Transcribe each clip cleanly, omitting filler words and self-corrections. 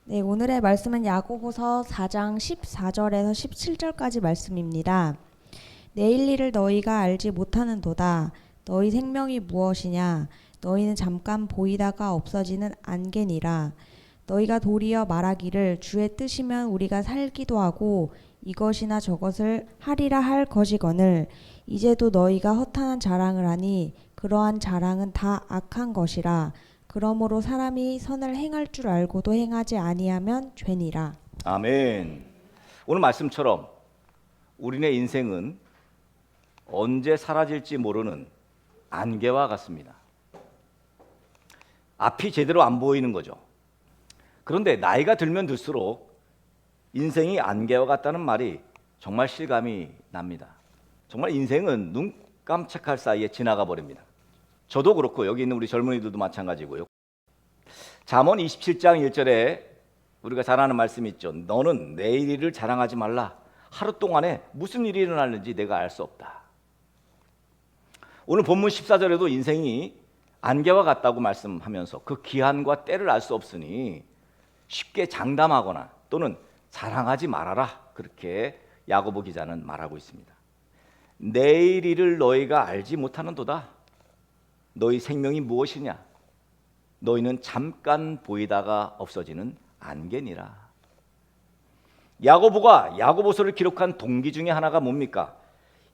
네, 오늘의 말씀은 야고보서 4장 14절에서 17절까지 말씀입니다. 내일 일을 너희가 알지 못하는도다. 너희 생명이 무엇이냐? 너희는 잠깐 보이다가 없어지는 안개니라. 너희가 도리어 말하기를 주의 뜻이면 우리가 살기도 하고 이것이나 저것을 하리라 할 것이거늘 이제도 너희가 허탄한 자랑을 하니 그러한 자랑은 다 악한 것이라. 그러므로 사람이 선을 행할 줄 알고도 행하지 아니하면 죄니라. 아멘. 오늘 말씀처럼 우리네 인생은 언제 사라질지 모르는 안개와 같습니다. 앞이 제대로 안 보이는 거죠. 그런데 나이가 들면 들수록 인생이 안개와 같다는 말이 정말 실감이 납니다. 정말 인생은 눈 깜짝할 사이에 지나가 버립니다. 저도 그렇고 여기 있는 우리 젊은이들도 마찬가지고요. 잠언 27장 1절에 우리가 잘 아는 말씀이 있죠. 너는 내일 일을 자랑하지 말라. 하루 동안에 무슨 일이 일어나는지 내가 알 수 없다. 오늘 본문 14절에도 인생이 안개와 같다고 말씀하면서 그 기한과 때를 알 수 없으니 쉽게 장담하거나 또는 자랑하지 말아라. 그렇게 야고보 기자는 말하고 있습니다. 내일 일을 너희가 알지 못하는도다. 너희 생명이 무엇이냐? 너희는 잠깐 보이다가 없어지는 안개니라. 야고보가 야고보서를 기록한 동기 중에 하나가 뭡니까?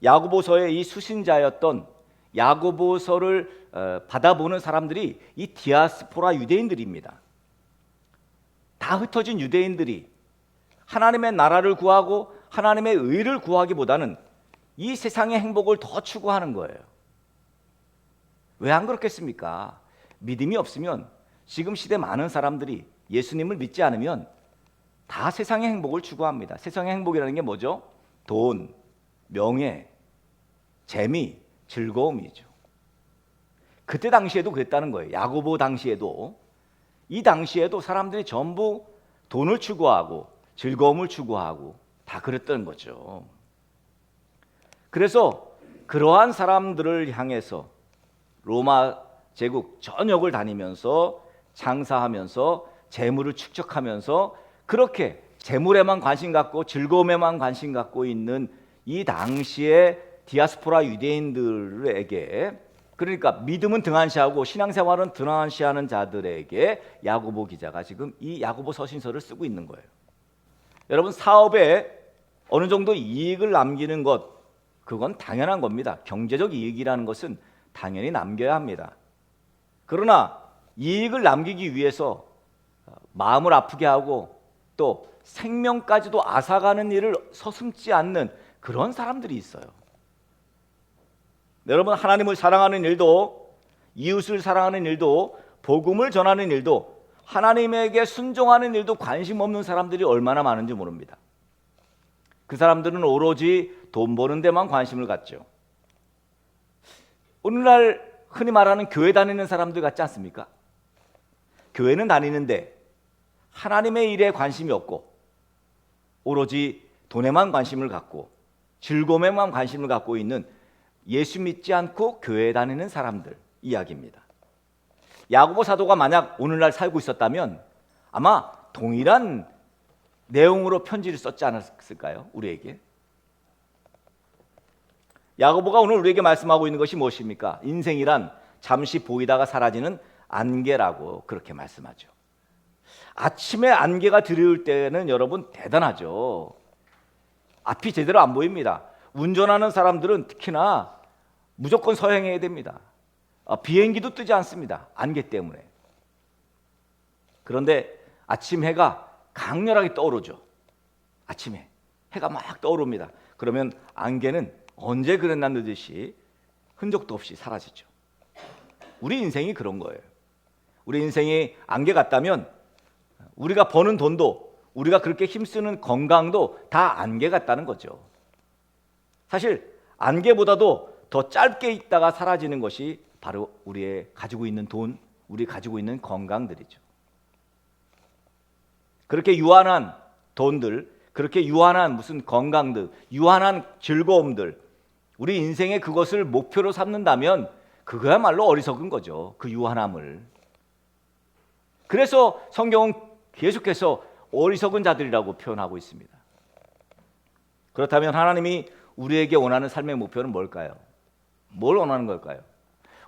야고보서의 이 수신자였던 야고보서를 받아보는 사람들이 이 디아스포라 유대인들입니다. 다 흩어진 유대인들이 하나님의 나라를 구하고 하나님의 의를 구하기보다는 이 세상의 행복을 더 추구하는 거예요. 왜 안 그렇겠습니까? 믿음이 없으면 지금 시대 많은 사람들이 예수님을 믿지 않으면 다 세상의 행복을 추구합니다. 세상의 행복이라는 게 뭐죠? 돈, 명예, 재미, 즐거움이죠. 그때 당시에도 그랬다는 거예요. 야고보 당시에도 이 당시에도 사람들이 전부 돈을 추구하고 즐거움을 추구하고 다 그랬던 거죠. 그래서 그러한 사람들을 향해서 로마 제국 전역을 다니면서 장사하면서 재물을 축적하면서 그렇게 재물에만 관심 갖고 즐거움에만 관심 갖고 있는 이 당시의 디아스포라 유대인들에게, 그러니까 믿음은 등한시하고 신앙생활은 등한시하는 자들에게 야고보 기자가 지금 이 야고보 서신서를 쓰고 있는 거예요. 여러분, 사업에 어느 정도 이익을 남기는 것, 그건 당연한 겁니다. 경제적 이익이라는 것은 당연히 남겨야 합니다. 그러나 이익을 남기기 위해서 마음을 아프게 하고 또 생명까지도 앗아가는 일을 서슴지 않는 그런 사람들이 있어요. 여러분, 하나님을 사랑하는 일도, 이웃을 사랑하는 일도, 복음을 전하는 일도, 하나님에게 순종하는 일도 관심 없는 사람들이 얼마나 많은지 모릅니다. 그 사람들은 오로지 돈 버는 데만 관심을 갖죠. 오늘날 흔히 말하는 교회 다니는 사람들 같지 않습니까? 교회는 다니는데 하나님의 일에 관심이 없고 오로지 돈에만 관심을 갖고 즐거움에만 관심을 갖고 있는 예수 믿지 않고 교회에 다니는 사람들 이야기입니다. 야고보 사도가 만약 오늘날 살고 있었다면 아마 동일한 내용으로 편지를 썼지 않았을까요? 우리에게. 야고보가 오늘 우리에게 말씀하고 있는 것이 무엇입니까? 인생이란 잠시 보이다가 사라지는 안개라고 그렇게 말씀하죠. 아침에 안개가 들어올 때는 여러분 대단하죠. 앞이 제대로 안 보입니다. 운전하는 사람들은 특히나 무조건 서행해야 됩니다. 비행기도 뜨지 않습니다. 안개 때문에. 그런데 아침 해가 강렬하게 떠오르죠. 아침에 해가 막 떠오릅니다. 그러면 안개는 언제 그랬나 듯이 흔적도 없이 사라지죠. 우리 인생이 그런 거예요. 우리 인생이 안개 같다면 우리가 버는 돈도, 우리가 그렇게 힘쓰는 건강도 다 안개 같다는 거죠. 사실 안개보다도 더 짧게 있다가 사라지는 것이 바로 우리의 가지고 있는 돈, 우리 가지고 있는 건강들이죠. 그렇게 유한한 돈들, 그렇게 유한한 무슨 건강들, 유한한 즐거움들, 우리 인생에 그것을 목표로 삼는다면 그거야말로 어리석은 거죠. 그 유한함을. 그래서 성경은 계속해서 어리석은 자들이라고 표현하고 있습니다. 그렇다면 하나님이 우리에게 원하는 삶의 목표는 뭘까요? 뭘 원하는 걸까요?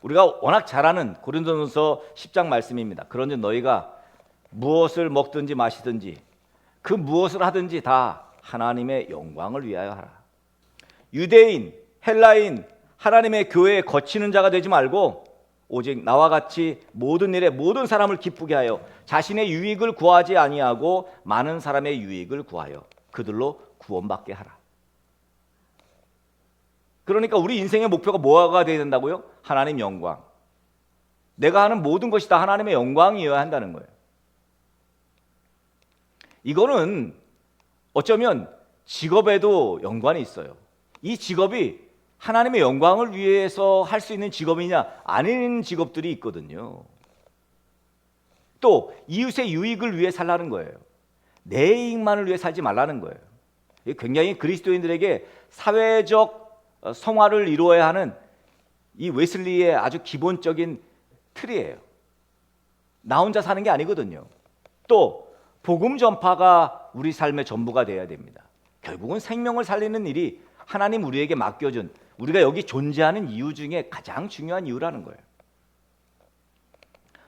우리가 워낙 잘 아는 고린도전서 10장 말씀입니다. 그런즉 너희가 무엇을 먹든지 마시든지 그 무엇을 하든지 다 하나님의 영광을 위하여 하라. 유대인, 헬라인, 하나님의 교회에 거치는 자가 되지 말고 오직 나와 같이 모든 일에 모든 사람을 기쁘게 하여 자신의 유익을 구하지 아니하고 많은 사람의 유익을 구하여 그들로 구원받게 하라. 그러니까 우리 인생의 목표가 뭐가 되어야 된다고요? 하나님 영광. 내가 하는 모든 것이 다 하나님의 영광이어야 한다는 거예요. 이거는 어쩌면 직업에도 연관이 있어요. 이 직업이 하나님의 영광을 위해서 할 수 있는 직업이냐 아닌 직업들이 있거든요. 또 이웃의 유익을 위해 살라는 거예요. 내 이익만을 위해 살지 말라는 거예요. 이게 굉장히 그리스도인들에게 사회적 성화를 이루어야 하는 이 웨슬리의 아주 기본적인 틀이에요. 나 혼자 사는 게 아니거든요. 또 복음 전파가 우리 삶의 전부가 돼야 됩니다. 결국은 생명을 살리는 일이 하나님 우리에게 맡겨준 우리가 여기 존재하는 이유 중에 가장 중요한 이유라는 거예요.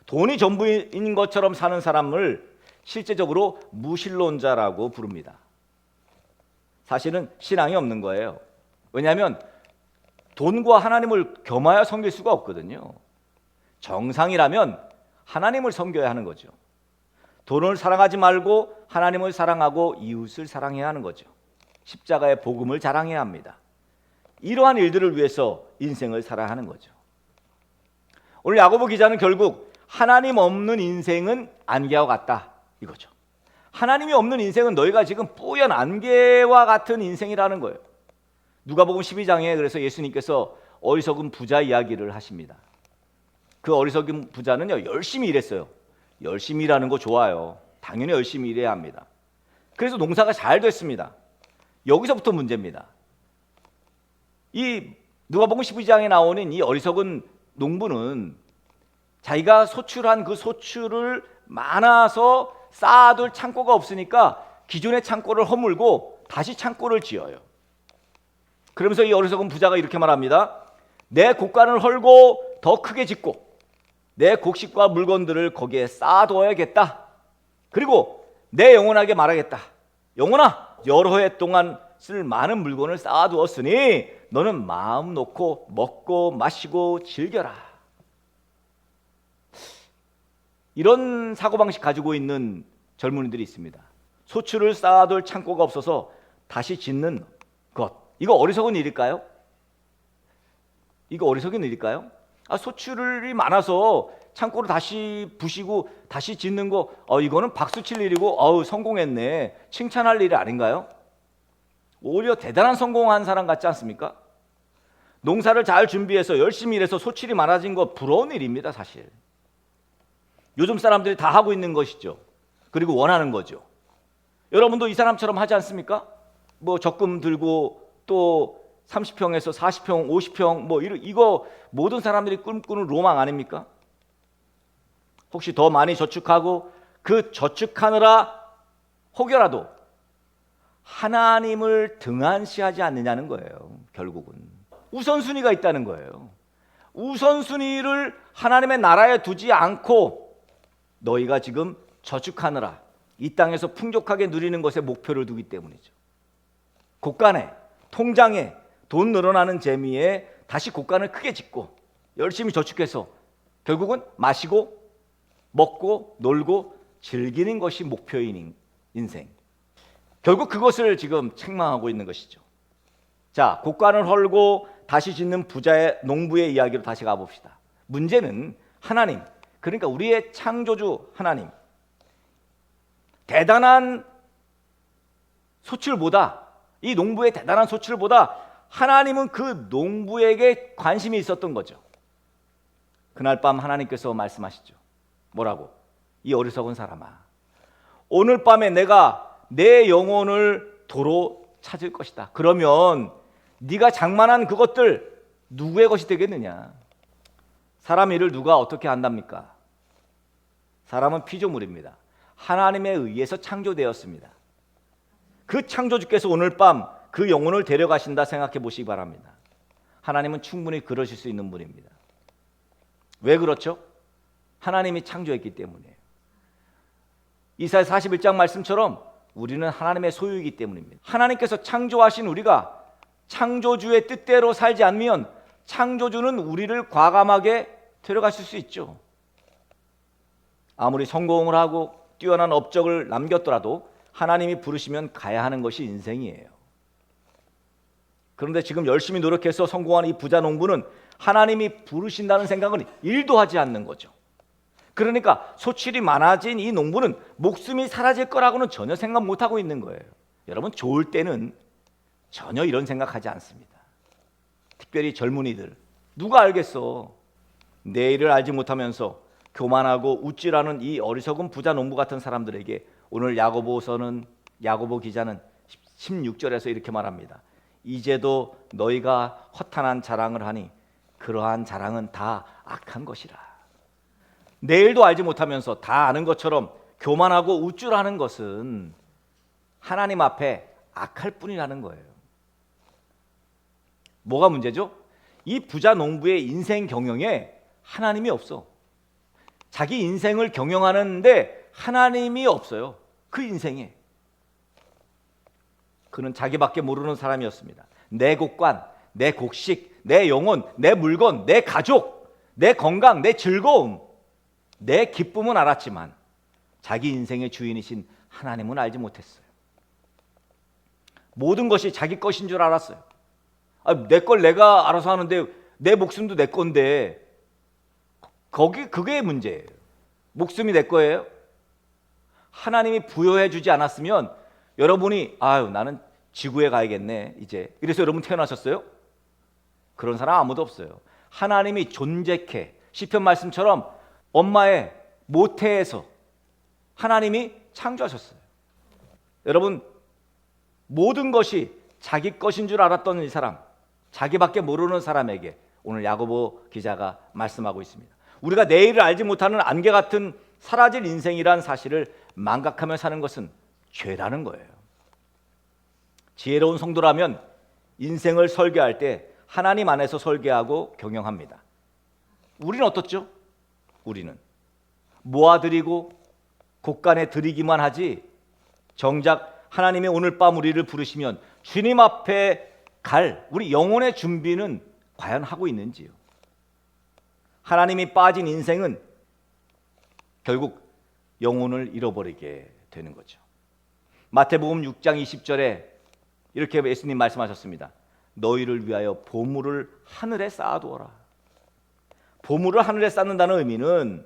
돈이 전부인 것처럼 사는 사람을 실제적으로 무신론자라고 부릅니다. 사실은 신앙이 없는 거예요. 왜냐하면 돈과 하나님을 겸하여 섬길 수가 없거든요. 정상이라면 하나님을 섬겨야 하는 거죠. 돈을 사랑하지 말고 하나님을 사랑하고 이웃을 사랑해야 하는 거죠. 십자가의 복음을 자랑해야 합니다. 이러한 일들을 위해서 인생을 살아야 하는 거죠. 오늘 야고보 기자는 결국 하나님 없는 인생은 안개와 같다 이거죠. 하나님이 없는 인생은 너희가 지금 뿌연 안개와 같은 인생이라는 거예요. 누가복음 12장에 그래서 예수님께서 어리석은 부자 이야기를 하십니다. 그 어리석은 부자는요 열심히 일했어요. 열심히 일하는 거 좋아요. 당연히 열심히 일해야 합니다. 그래서 농사가 잘 됐습니다. 여기서부터 문제입니다. 이 누가복음 12장에 나오는 이 어리석은 농부는 자기가 소출한 그 소출을 많아서 쌓아둘 창고가 없으니까 기존의 창고를 허물고 다시 창고를 지어요. 그러면서 이 어리석은 부자가 이렇게 말합니다. 내 곡간을 헐고 더 크게 짓고 내 곡식과 물건들을 거기에 쌓아두어야겠다. 그리고 내 영혼에게 말하겠다. 영혼아, 여러 해 동안 쓸 많은 물건을 쌓아두었으니 너는 마음 놓고 먹고 마시고 즐겨라. 이런 사고방식 가지고 있는 젊은이들이 있습니다. 소출을 쌓아둘 창고가 없어서 다시 짓는 것. 이거 어리석은 일일까요? 이거 어리석은 일일까요? 소출이 많아서 창고를 다시 부시고 다시 짓는 거 이거는 박수 칠 일이고 성공했네 칭찬할 일이 아닌가요? 오히려 대단한 성공한 사람 같지 않습니까? 농사를 잘 준비해서 열심히 일해서 소출이 많아진 거 부러운 일입니다. 사실 요즘 사람들이 다 하고 있는 것이죠. 그리고 원하는 거죠. 여러분도 이 사람처럼 하지 않습니까? 뭐 적금 들고 또 30평에서 40평, 50평 뭐 이거 모든 사람들이 꿈꾸는 로망 아닙니까? 혹시 더 많이 저축하고 그 저축하느라 혹여라도 하나님을 등한시하지 않느냐는 거예요. 결국은 우선순위가 있다는 거예요. 우선순위를 하나님의 나라에 두지 않고 너희가 지금 저축하느라 이 땅에서 풍족하게 누리는 것에 목표를 두기 때문이죠. 곳간에 통장에 돈 늘어나는 재미에 다시 곳간을 크게 짓고 열심히 저축해서 결국은 마시고 먹고 놀고 즐기는 것이 목표인 인생. 결국 그것을 지금 책망하고 있는 것이죠. 자, 곳간을 헐고 다시 짓는 부자의 농부의 이야기로 다시 가봅시다. 문제는 하나님, 그러니까 우리의 창조주 하나님, 대단한 소출보다 이 농부의 대단한 소출보다 하나님은 그 농부에게 관심이 있었던 거죠. 그날 밤 하나님께서 말씀하시죠. 뭐라고? 이 어리석은 사람아, 오늘 밤에 내가 내 영혼을 도로 찾을 것이다. 그러면 네가 장만한 그것들 누구의 것이 되겠느냐? 사람 일을 누가 어떻게 한답니까? 사람은 피조물입니다. 하나님에 의해서 창조되었습니다. 그 창조주께서 오늘 밤 그 영혼을 데려가신다 생각해 보시기 바랍니다. 하나님은 충분히 그러실 수 있는 분입니다. 왜 그렇죠? 하나님이 창조했기 때문이에요. 이사야 41장 말씀처럼 우리는 하나님의 소유이기 때문입니다. 하나님께서 창조하신 우리가 창조주의 뜻대로 살지 않으면 창조주는 우리를 과감하게 데려가실 수 있죠. 아무리 성공을 하고 뛰어난 업적을 남겼더라도 하나님이 부르시면 가야 하는 것이 인생이에요. 그런데 지금 열심히 노력해서 성공한 이 부자 농부는 하나님이 부르신다는 생각은 1도 하지 않는 거죠. 그러니까 소출이 많아진 이 농부는 목숨이 사라질 거라고는 전혀 생각 못하고 있는 거예요. 여러분, 좋을 때는 전혀 이런 생각하지 않습니다. 특별히 젊은이들, 누가 알겠어. 내일을 알지 못하면서 교만하고 우쭐하는 이 어리석은 부자 농부 같은 사람들에게 오늘 야고보 기자는 16절에서 이렇게 말합니다. 이제도 너희가 허탄한 자랑을 하니 그러한 자랑은 다 악한 것이라. 내일도 알지 못하면서 다 아는 것처럼 교만하고 우쭐하는 것은 하나님 앞에 악할 뿐이라는 거예요. 뭐가 문제죠? 이 부자 농부의 인생 경영에 하나님이 없어. 자기 인생을 경영하는데 하나님이 없어요. 그 인생에. 그는 자기밖에 모르는 사람이었습니다. 내 곡관, 내 곡식, 내 영혼, 내 물건, 내 가족, 내 건강, 내 즐거움, 내 기쁨은 알았지만 자기 인생의 주인이신 하나님은 알지 못했어요. 모든 것이 자기 것인 줄 알았어요. 내 걸 내가 알아서 하는데 내 목숨도 내 건데 그게 문제예요. 목숨이 내 거예요. 하나님이 부여해 주지 않았으면 여러분이 나는 지구에 가야겠네 이제 이래서 여러분 태어나셨어요? 그런 사람 아무도 없어요. 하나님이 존재케 시편 말씀처럼 엄마의 모태에서 하나님이 창조하셨어요. 여러분, 모든 것이 자기 것인 줄 알았던 이 사람, 자기밖에 모르는 사람에게 오늘 야고보 기자가 말씀하고 있습니다. 우리가 내일을 알지 못하는 안개 같은 사라질 인생이란 사실을 망각하며 사는 것은 죄라는 거예요. 지혜로운 성도라면 인생을 설계할 때 하나님 안에서 설계하고 경영합니다. 우리는 어떻죠? 우리는 모아드리고 곳간에 드리기만 하지 정작 하나님이 오늘 밤 우리를 부르시면 주님 앞에 갈 우리 영혼의 준비는 과연 하고 있는지요? 하나님이 빠진 인생은 결국 영혼을 잃어버리게 되는 거죠. 마태복음 6장 20절에 이렇게 예수님 말씀하셨습니다. 너희를 위하여 보물을 하늘에 쌓아두어라. 보물을 하늘에 쌓는다는 의미는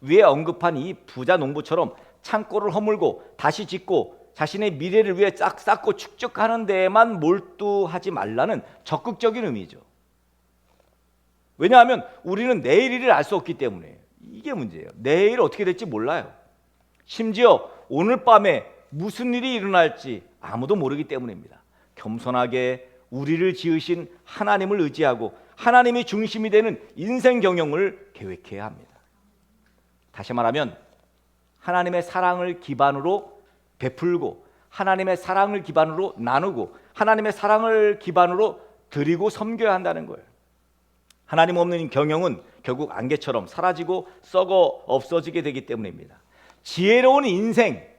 위에 언급한 이 부자 농부처럼 창고를 허물고 다시 짓고 자신의 미래를 위해 싹 쌓고 축적하는 데에만 몰두하지 말라는 적극적인 의미죠. 왜냐하면 우리는 내일 일을 알 수 없기 때문에. 이게 문제예요. 내일 어떻게 될지 몰라요. 심지어 오늘 밤에 무슨 일이 일어날지 아무도 모르기 때문입니다. 겸손하게 우리를 지으신 하나님을 의지하고 하나님이 중심이 되는 인생 경영을 계획해야 합니다. 다시 말하면 하나님의 사랑을 기반으로 베풀고 하나님의 사랑을 기반으로 나누고 하나님의 사랑을 기반으로 드리고 섬겨야 한다는 거예요. 하나님 없는 경영은 결국 안개처럼 사라지고 썩어 없어지게 되기 때문입니다. 지혜로운 인생의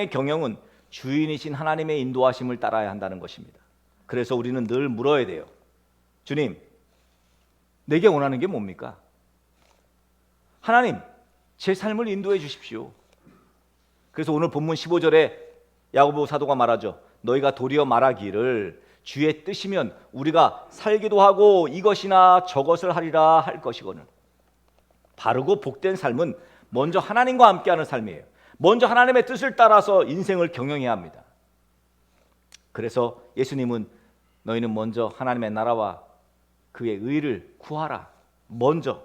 경영은 주인이신 하나님의 인도하심을 따라야 한다는 것입니다. 그래서 우리는 늘 물어야 돼요. 주님, 내게 원하는 게 뭡니까? 하나님, 제 삶을 인도해 주십시오. 그래서 오늘 본문 15절에 야고보 사도가 말하죠. 너희가 도리어 말하기를 주의 뜻이면 우리가 살기도 하고 이것이나 저것을 하리라 할 것이거늘. 바르고 복된 삶은 먼저 하나님과 함께하는 삶이에요. 먼저 하나님의 뜻을 따라서 인생을 경영해야 합니다. 그래서 예수님은 너희는 먼저 하나님의 나라와 그의 의를 구하라. 먼저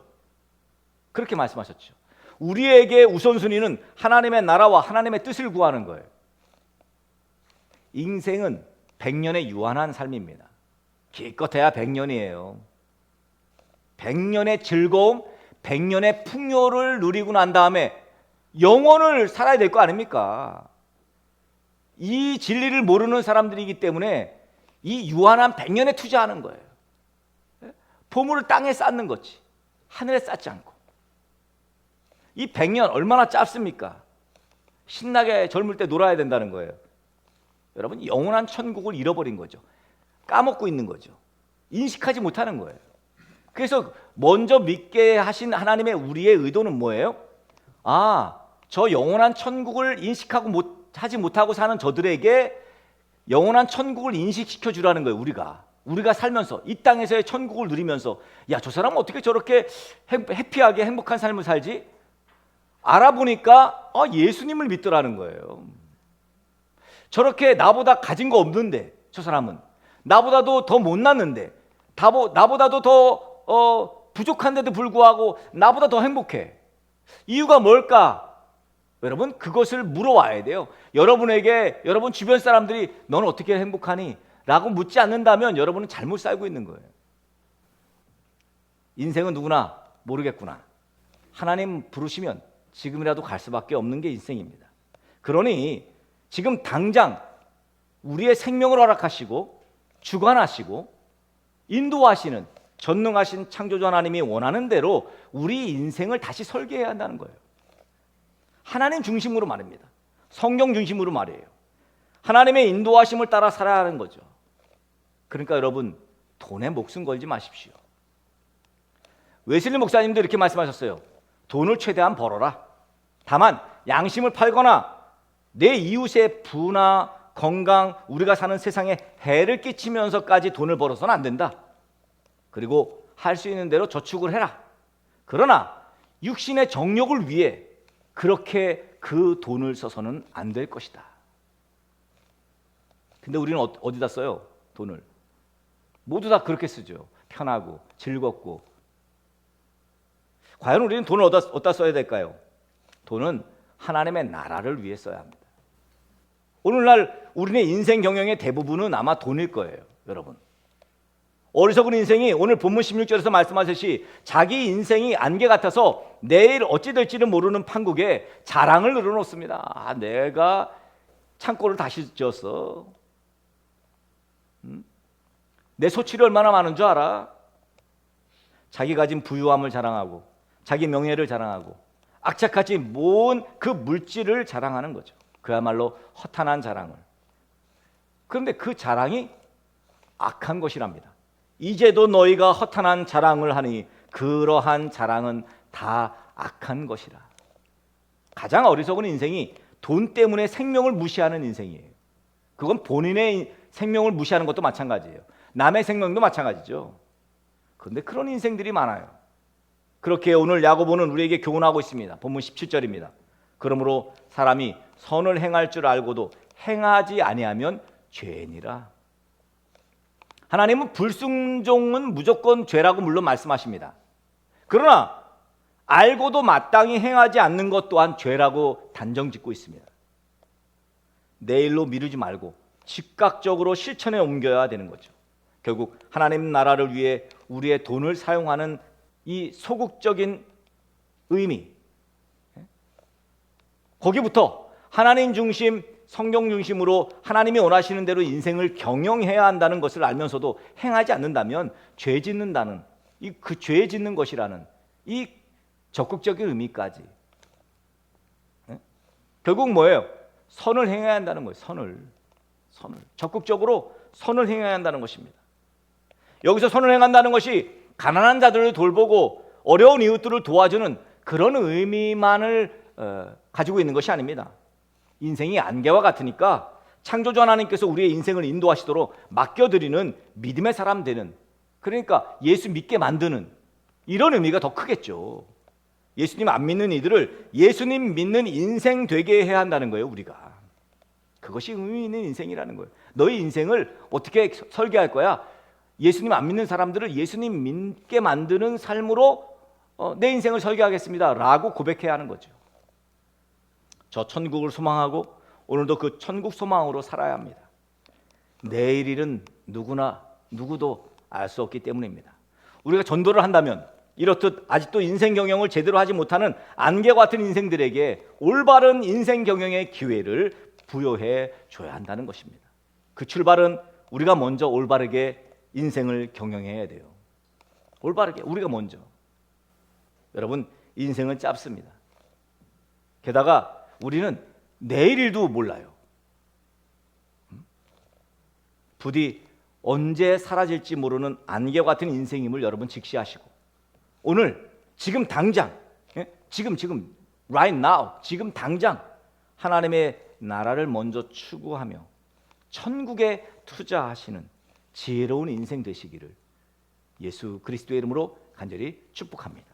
그렇게 말씀하셨죠. 우리에게 우선순위는 하나님의 나라와 하나님의 뜻을 구하는 거예요. 인생은 100년의 유한한 삶입니다. 기껏해야 100년이에요. 100년의 즐거움, 100년의 풍요를 누리고 난 다음에 영원을 살아야 될 거 아닙니까? 이 진리를 모르는 사람들이기 때문에 이 유한한 100년에 투자하는 거예요. 보물을 땅에 쌓는 거지 하늘에 쌓지 않고. 이 100년 얼마나 짧습니까? 신나게 젊을 때 놀아야 된다는 거예요. 여러분, 영원한 천국을 잃어버린 거죠. 까먹고 있는 거죠. 인식하지 못하는 거예요. 그래서 먼저 믿게 하신 하나님의 우리의 의도는 뭐예요? 저 영원한 천국을 인식하고 하지 못하고 사는 저들에게 영원한 천국을 인식시켜 주라는 거예요. 우리가 살면서 이 땅에서의 천국을 누리면서, 야, 저 사람은 어떻게 저렇게 해피하게 행복한 삶을 살지? 알아보니까 예수님을 믿더라는 거예요. 저렇게 나보다 가진 거 없는데, 저 사람은 나보다도 더 못났는데, 나보다도 더 부족한데도 불구하고 나보다 더 행복해. 이유가 뭘까? 여러분, 그것을 물어와야 돼요. 여러분 주변 사람들이 너는 어떻게 행복하니? 라고 묻지 않는다면 여러분은 잘못 살고 있는 거예요. 인생은 누구나 모르겠구나. 하나님 부르시면 지금이라도 갈 수밖에 없는 게 인생입니다. 그러니 지금 당장 우리의 생명을 허락하시고 주관하시고 인도하시는 전능하신 창조주 하나님이 원하는 대로 우리 인생을 다시 설계해야 한다는 거예요. 하나님 중심으로 말입니다. 성경 중심으로 말이에요. 하나님의 인도하심을 따라 살아야 하는 거죠. 그러니까 여러분, 돈에 목숨 걸지 마십시오. 웨슬리 목사님도 이렇게 말씀하셨어요. 돈을 최대한 벌어라. 다만 양심을 팔거나 내 이웃의 부나 건강, 우리가 사는 세상에 해를 끼치면서까지 돈을 벌어서는 안 된다. 그리고 할 수 있는 대로 저축을 해라. 그러나 육신의 정욕을 위해 그렇게 그 돈을 써서는 안 될 것이다. 근데 우리는 어디다 써요? 돈을. 모두 다 그렇게 쓰죠. 편하고 즐겁고. 과연 우리는 돈을 어디다 써야 될까요? 돈은 하나님의 나라를 위해 써야 합니다. 오늘날 우리의 인생 경영의 대부분은 아마 돈일 거예요, 여러분. 어리석은 인생이 오늘 본문 16절에서 말씀하셨듯이 자기 인생이 안개 같아서 내일 어찌 될지는 모르는 판국에 자랑을 늘어놓습니다. 내가 창고를 다시 지었어. 내 소출이 얼마나 많은 줄 알아? 자기 가진 부유함을 자랑하고 자기 명예를 자랑하고 악착같이 모은 그 물질을 자랑하는 거죠. 그야말로 허탄한 자랑을. 그런데 그 자랑이 악한 것이랍니다. 이제도 너희가 허탄한 자랑을 하니 그러한 자랑은 다 악한 것이라. 가장 어리석은 인생이 돈 때문에 생명을 무시하는 인생이에요. 그건 본인의 생명을 무시하는 것도 마찬가지예요. 남의 생명도 마찬가지죠. 그런데 그런 인생들이 많아요. 그렇게 오늘 야고보는 우리에게 교훈하고 있습니다. 본문 17절입니다. 그러므로 사람이 선을 행할 줄 알고도 행하지 아니하면 죄니라. 하나님은 불순종은 무조건 죄라고 물론 말씀하십니다. 그러나 알고도 마땅히 행하지 않는 것 또한 죄라고 단정짓고 있습니다. 내일로 미루지 말고 즉각적으로 실천에 옮겨야 되는 거죠. 결국 하나님 나라를 위해 우리의 돈을 사용하는 이 소극적인 의미, 거기부터 하나님 중심, 성경 중심으로 하나님이 원하시는 대로 인생을 경영해야 한다는 것을 알면서도 행하지 않는다면 죄 짓는다는 그 죄 짓는 것이라는 이 적극적인 의미까지. 결국 뭐예요? 선을 행해야 한다는 거예요. 선을 적극적으로 선을 행해야 한다는 것입니다. 여기서 선을 행한다는 것이 가난한 자들을 돌보고 어려운 이웃들을 도와주는 그런 의미만을 가지고 있는 것이 아닙니다. 인생이 안개와 같으니까 창조주 하나님께서 우리의 인생을 인도하시도록 맡겨드리는 믿음의 사람 되는, 그러니까 예수 믿게 만드는 이런 의미가 더 크겠죠. 예수님 안 믿는 이들을 예수님 믿는 인생 되게 해야 한다는 거예요. 우리가 그것이 의미 있는 인생이라는 거예요. 너희 인생을 어떻게 설계할 거야? 예수님 안 믿는 사람들을 예수님 믿게 만드는 삶으로 내 인생을 설계하겠습니다 라고 고백해야 하는 거죠. 저 천국을 소망하고 오늘도 그 천국 소망으로 살아야 합니다. 내일 일은 누구도 알 수 없기 때문입니다. 우리가 전도를 한다면 이렇듯 아직도 인생 경영을 제대로 하지 못하는 안개와 같은 인생들에게 올바른 인생 경영의 기회를 부여해 줘야 한다는 것입니다. 그 출발은 우리가 먼저 올바르게 인생을 경영해야 돼요. 올바르게 우리가 먼저. 여러분, 인생은 짧습니다. 게다가 우리는 내일 일도 몰라요. 부디 언제 사라질지 모르는 안개와 같은 인생임을 여러분 직시하시고, 오늘 지금 당장, 지금 right now, 지금 당장 하나님의 나라를 먼저 추구하며 천국에 투자하시는 지혜로운 인생 되시기를 예수 그리스도의 이름으로 간절히 축복합니다.